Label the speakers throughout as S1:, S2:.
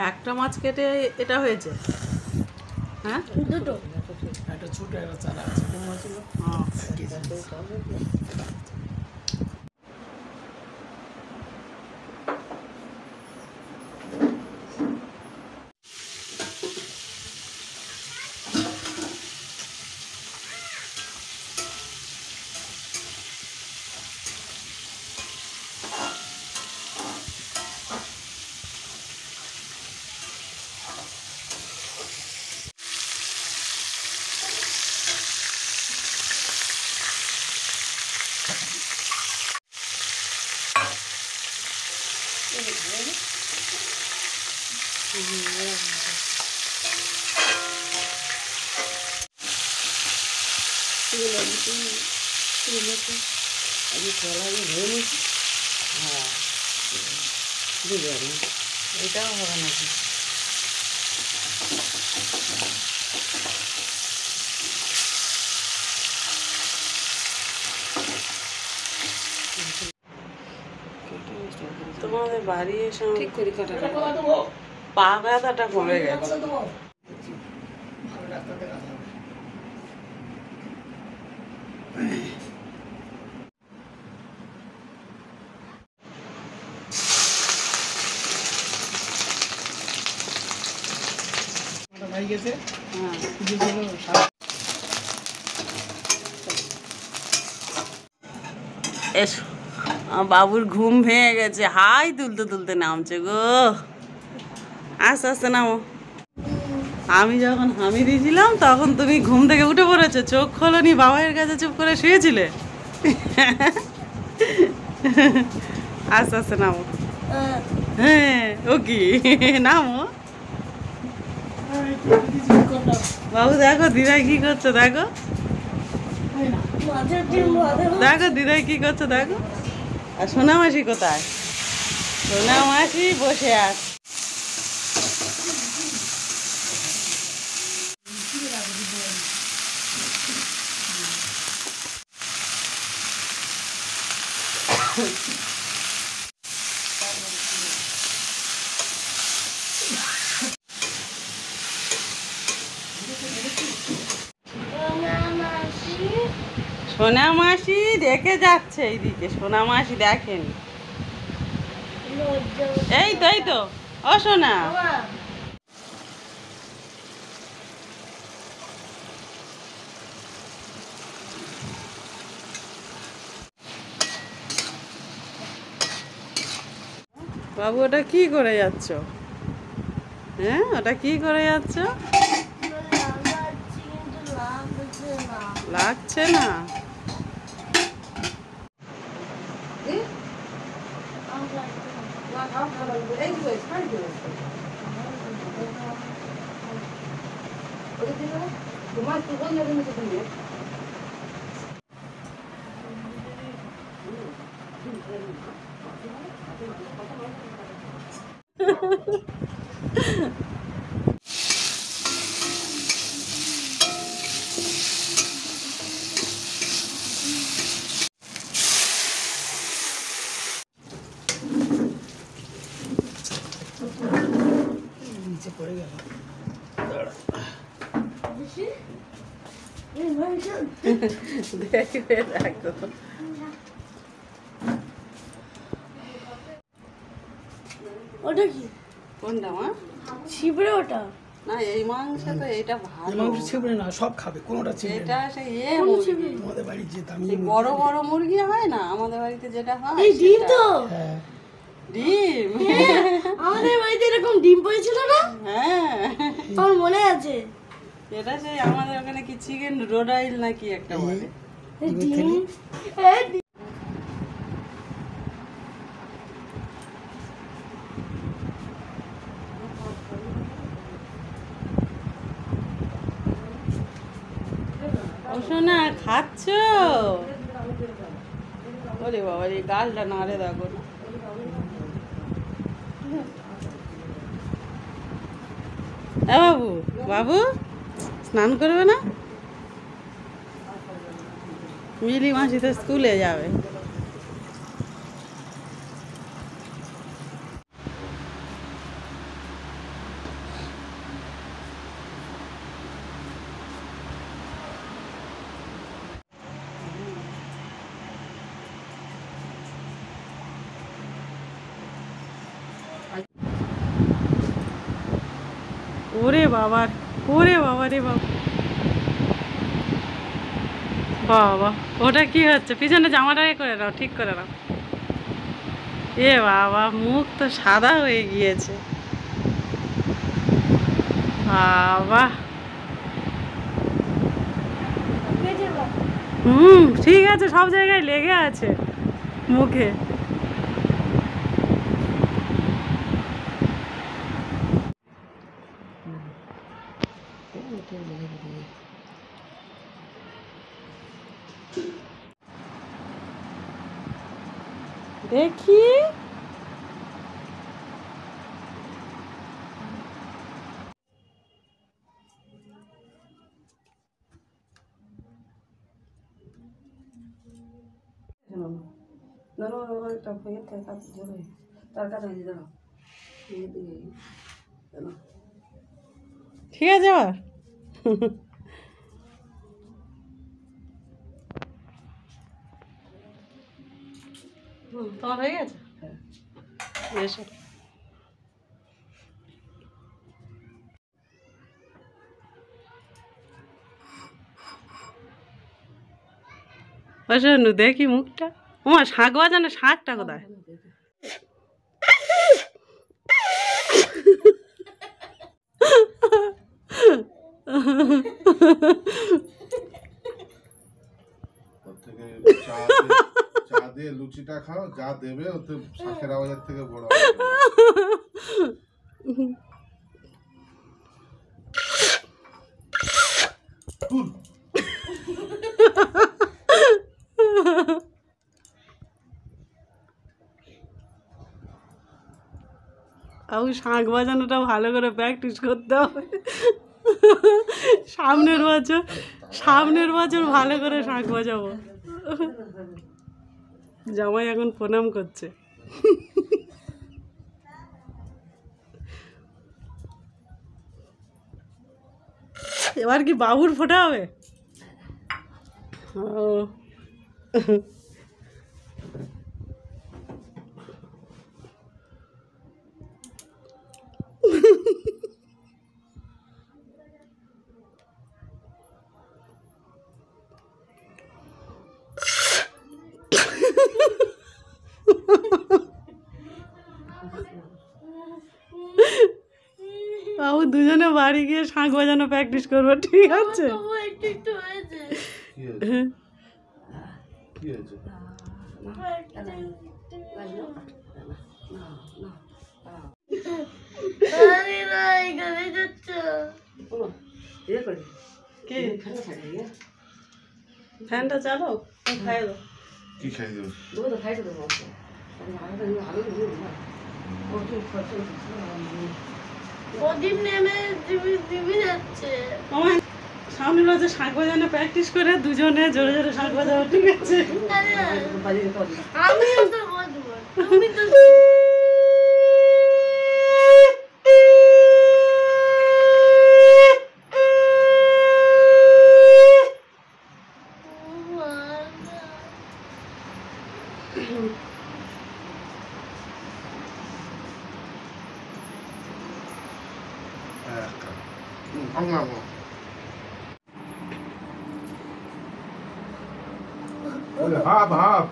S1: একটা মাছ কেটে এটা হয়েছে। হ্যাঁ,
S2: দুটো
S3: একটা ছোট একটা চারা আছে।
S1: এটাও হবে নাকি? তোমাদের বাড়ি এসে ঠিক করে পা ব্যথাটা কমে গেছে।
S3: ভাই গেছে।
S1: এসো, বাবুর ঘুম ভেঙে গেছে, হাই তুলতে তুলতে নামছে গো। আস্তে আস্তে নামো। আমি যখন হামি দিয়েছিলাম তখন তুমি ঘুম থেকে উঠে পড়েছো, চোখ খোলনি, বাবাইয়ের কাছে চুপ করে শুয়েছিলে। আস্তে আস্তে নামো। হ্যাঁ, ও কি নামো। বাবু দেখো দিদাই কি করছো, দেখো দেখো দিদাই কি করছো, দেখো। আর সোনা মাসি কোথায়? সোনা মাসি বসে আছে। সোনা মাসি দেখে যাচ্ছে এইদিকে, সোনা মাসি দেখেনি। এই তো এই তো, ও সোনা। বাবু ওটা কি করে যাচ্ছ? হ্যাঁ, ওটা কি করে যাচ্ছ? লাগছে না?
S3: নিচে পড়ে গেল।
S1: দেখবে দেখো।
S2: ওটা কি?
S1: কোনটা মা?
S2: ছিবড়ে ওটা
S1: না, এই মাংস তো এটা ভালো।
S3: মাংস ছিবড়ে না, সব খাবে, কোনোটা ছিবড়ে
S1: এটা
S3: না।
S1: সেই মুরগি।
S3: আমাদের বাড়ি যে দামি
S1: সেই বড় বড় মুরগি হয় না, আমাদের বাড়িতে যেটা হয়।
S2: এই ডিম তো?
S3: হ্যাঁ,
S1: ডিম।
S2: আমাদের বাড়িতে এরকম ডিম পড়েছিল না?
S1: হ্যাঁ,
S2: আমার মনে আছে।
S1: এটা সেই আমাদের ওখানে কি চিকেন রোডাইল নাকি একটা বলে।
S2: ডিম
S1: ও সোনা, খাচ্ছ? ওরে বাবা, এই গালটা নাড়ে দেখো না। বাবু বাবু স্নান করবে না? মিলি মাসি তো স্কুলে যাবে। ওরে বাবা, ওরে বাবা রে বাবা, বাবা ওটা কি হচ্ছে? পিছনে জামাটা করে নাও, ঠিক করে নাও। এ বাবা, মুখ তো সাদা হয়ে গিয়েছে। বাবা, ঠিক আছে, সব জায়গায় লেগে আছে মুখে। দেখি, ঠিক আছে আবার। তোমার হয়ে গেছে? এসো। নু দেখি মুখটা। ওমা, শাঁখ বাজানো, শাঁখটা কোথায়?
S4: চা দিয়ে লুচিটা খাও, যা দেবে ওতে শাঁখের আওয়াজের থেকে বড়
S1: শাঁখ বাজানোটা ভালো করে প্র্যাকটিস করতে হবে। সামনের বছর ভালো করে শাঁখ বাজাবো। জামাই এখন প্রণাম করছে। এবার কি বাবুর ফোঁটা হবে? ও, বাবু দুজনে বাড়ি গিয়ে শাঁখ বাজানো প্র্যাকটিস করবো, ঠিক আছে?
S2: একটু একটু হয়েছে।
S4: কি হয়েছে?
S1: ফ্যানটা চালো, খাই দাও।
S4: কি খাই দেবে?
S2: প্রদীপ নেমে দিবি যাচ্ছে।
S1: সামনে রয়েছে শাঁখ বাজানো প্র্যাকটিস করে দুজনে জোরে জোরে শাঁখ বাজাবো, ঠিক আছে?
S2: আমিও তো বলবো, তুমি তো
S4: হাফ হাফ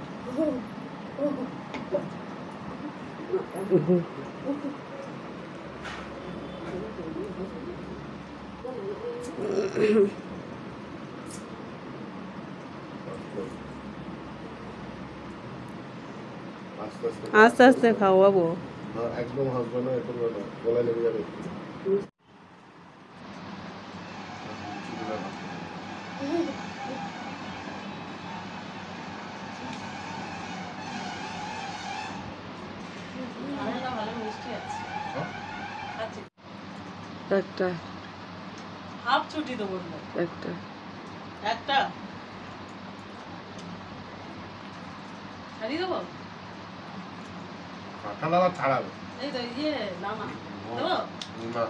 S1: আস্তে আস্তে খাও বাবু।
S4: একদম হাসবে না, করবে না, গলায় লেগে যাবে।
S1: একটা হাফ ছুটি দেবো, একটা একটা ছাড়িয়ে দেবো।
S4: কাঁঠাল আবার ছাড়াবে?
S1: এই তো ইয়ে লামা দেবো
S4: না,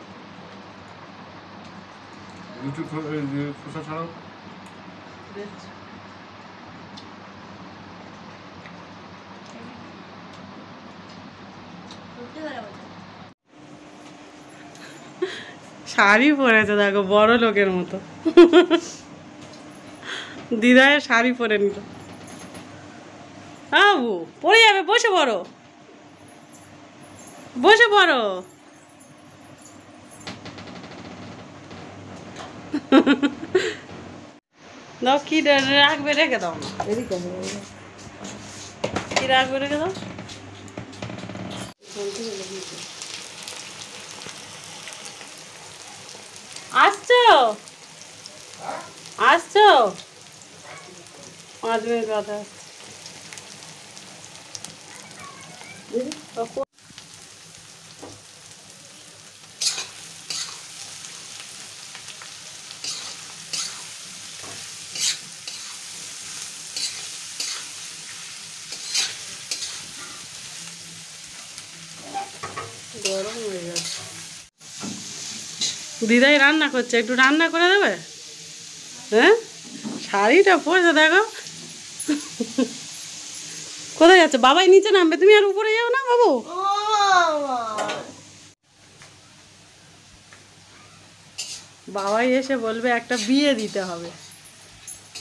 S4: লুচি খোসা ছাড়াও।
S1: শাড়ি পরেছে দেখো, বড় লোকের মতো। দিদায়ের শাড়ি পরে নিল। বাবু পরে যাবে, বসে পড়ো, বসে পড়ো। দাও, কি রাখবে রেখে দাও না, কি রাখবে রেখে দাও। আসছো আসছো, 5 মিনিট কথা। গরম হয়ে যাচ্ছে। দিদাই রান্না করছে, একটু রান্না করে দেবে? হ্যাঁ, শাড়িটা পরেছে দেখো। কোথায় যাচ্ছে? বাবাই নিচে নামবে, তুমি আর উপরে যাও না বাবু। বাবাই এসে বলবে একটা বিয়ে দিতে হবে,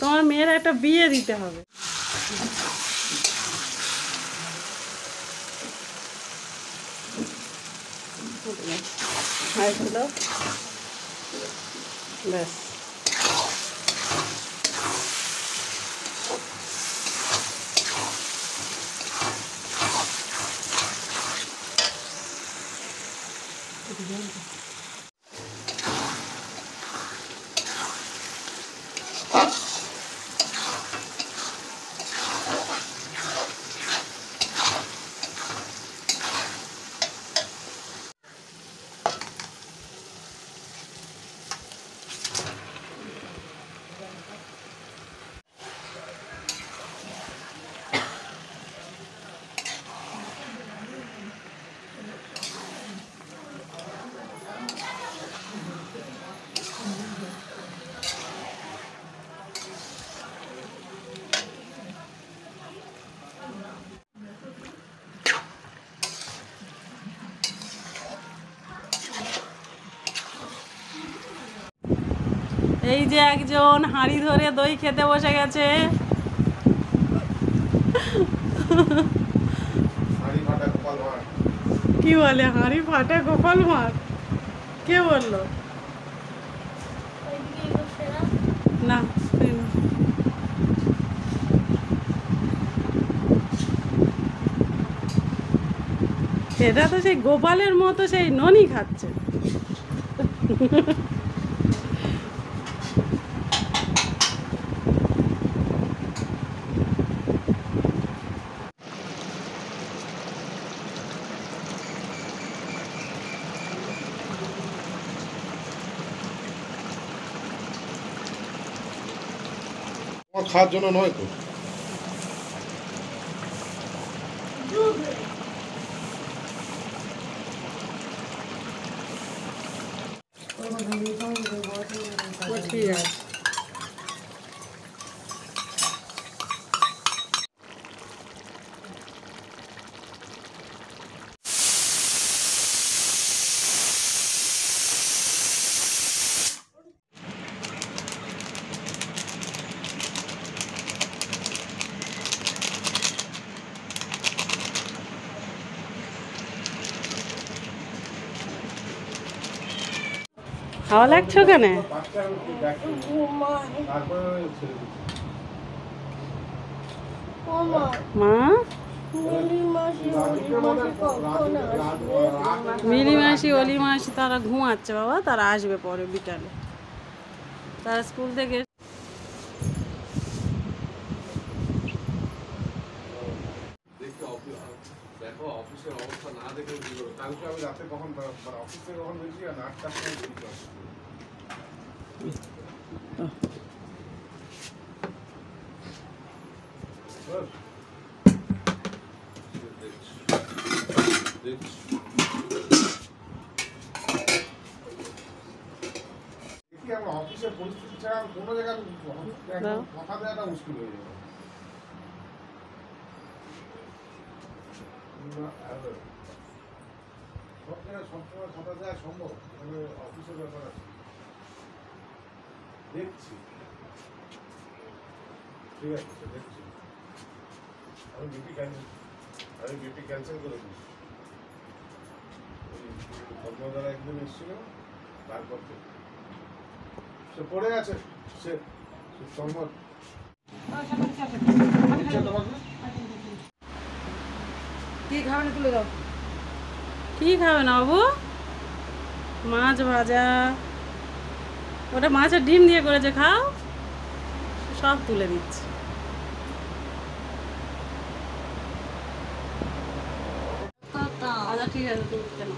S1: তোমার মেয়ের একটা বিয়ে দিতে হবে। ব্যাস, এই যে একজন হাঁড়ি ধরে দই খেতে বসে গেছে। কি বলে হাঁড়ি ফাটা গোপাল ভাঁড়? কে বললো? না, এটা তো সেই গোপালের মতো সেই ননি খাচ্ছে।
S4: খাওয়ার জন্য নয় তো।
S1: ঠিক আছে। হাওয়া লাগছো কেন? মা, মিলি মাসি অলি মাসি তারা ঘুমাচ্ছে বাবা, তারা আসবে পরে বিকালে, তারা স্কুল থেকে।
S4: দেখো অফিসের অবস্থা না দেখে কালকে আমি রাতে কখন অফিস থেকে কখন বেরিয়েছি আর 8টার সময় বেরিয়ে আসছি। দেখি আমার অফিসের পরিস্থিতি ছাড়া কোনো জায়গায় কথা দেওয়াটা মুশকিল হয়ে যাবে। পক্ষে সবসময় কথা দেওয়া সম্ভব, এখানে অফিসের ব্যাপার আছে। দেখছি, ঠিক আছে, দেখছি। আমি বিপি ক্যান্সেল করে দিচ্ছি। কর্মদারা একদিন এসেছিল, তারপর থেকে সে পড়ে গেছে, সে সম্মত।
S3: কি খাবেন তুলে দাও।
S1: কি খাবে না বাবু? মাছ ভাজা, ওটা মাছের ডিম দিয়ে করেছে, খাও। সব তুলে দিচ্ছি। আচ্ছা ঠিক আছে, তুমি কেন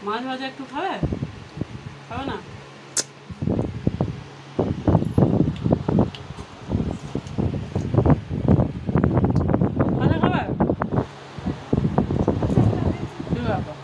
S1: মাছ ভাজা একটু খাবে? খাবে না? ভাজা খাবে? কি ব্যাপার?